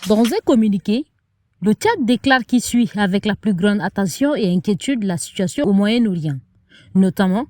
Dans un communiqué, le Tchad déclare qu'il suit avec la plus grande attention et inquiétude la situation au Moyen-Orient, notamment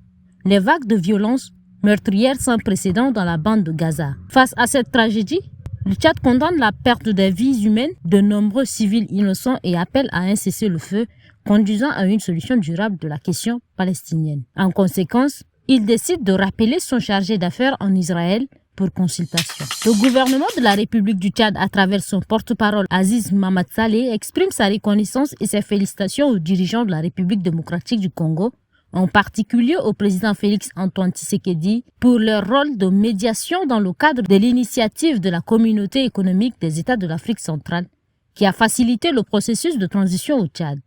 les vagues de violence meurtrières sans précédent dans la bande de Gaza. Face à cette tragédie, le Tchad condamne la perte des vies humaines de nombreux civils innocents et appelle à un cessez-le-feu conduisant à une solution durable de la question palestinienne. En conséquence, il décide de rappeler son chargé d'affaires en Israël pour consultation. Le gouvernement de la République du Tchad, à travers son porte-parole Aziz Mamad Saleh, exprime sa reconnaissance et ses félicitations aux dirigeants de la République démocratique du Congo, en particulier au président Félix Antoine Tshisekedi, pour leur rôle de médiation dans le cadre de l'initiative de la Communauté économique des États de l'Afrique centrale, qui a facilité le processus de transition au Tchad.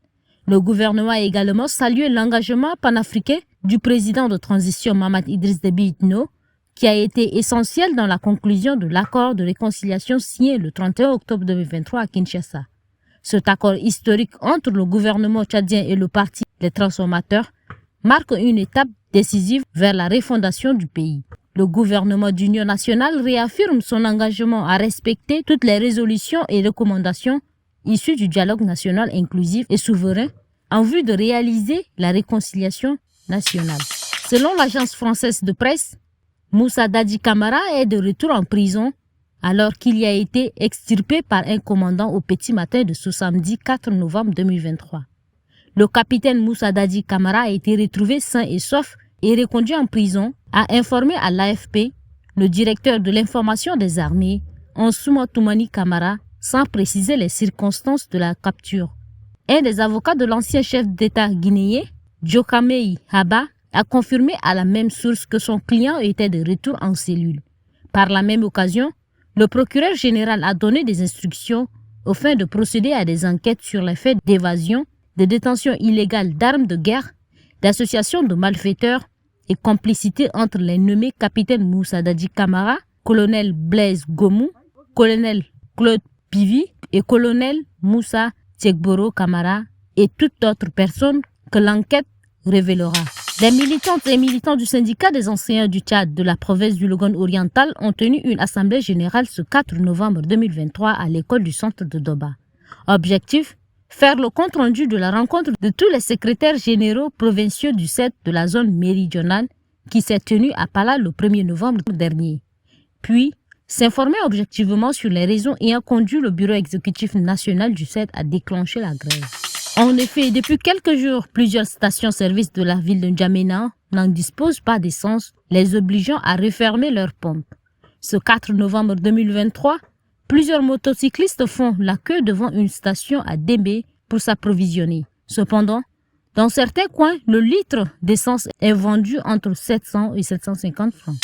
Le gouvernement a également salué l'engagement panafricain du président de transition Mahamat Idriss Déby Itno, qui a été essentiel dans la conclusion de l'accord de réconciliation signé le 31 octobre 2023 à Kinshasa. Cet accord historique entre le gouvernement tchadien et le Parti des transformateurs marque une étape décisive vers la refondation du pays. Le gouvernement d'union nationale réaffirme son engagement à respecter toutes les résolutions et recommandations issues du dialogue national inclusif et souverain en vue de réaliser la réconciliation nationale. Selon l'agence française de presse, Moussa Dadi Camara est de retour en prison alors qu'il y a été extirpé par un commandant au petit matin de ce samedi 4 novembre 2023. Le capitaine Moussa Dadi Camara a été retrouvé sain et sauf et reconduit en prison, a informé à l'AFP le directeur de l'information des armées, Ansouma Toumani Camara, sans préciser les circonstances de la capture. Un des avocats de l'ancien chef d'État guinéen, Diokamei Haba, a confirmé à la même source que son client était de retour en cellule. Par la même occasion, le procureur général a donné des instructions aux fins de procéder à des enquêtes sur les faits d'évasion, de détention illégale d'armes de guerre, d'association de malfaiteurs et complicité entre les nommés capitaine Moussa Dadi Camara, colonel Blaise Gomou, colonel Claude Pivi et colonel Moussa Tchegboro Camara et toute autre personne que l'enquête révélera. Des militantes et militants du syndicat des enseignants du Tchad de la province du Logone oriental ont tenu une assemblée générale ce 4 novembre 2023 à l'école du centre de Doba. Objectif: faire le compte-rendu de la rencontre de tous les secrétaires généraux provinciaux du CET de la zone méridionale qui s'est tenue à Pala le 1er novembre dernier. Puis, s'informer objectivement sur les raisons ayant conduit le bureau exécutif national du CET à déclencher la grève. En effet, depuis quelques jours, plusieurs stations-service de la ville de N'Djamena n'en disposent pas d'essence, les obligeant à refermer leurs pompes. Ce 4 novembre 2023, plusieurs motocyclistes font la queue devant une station à Dembé pour s'approvisionner. Cependant, dans certains coins, le litre d'essence est vendu entre 700 et 750 francs.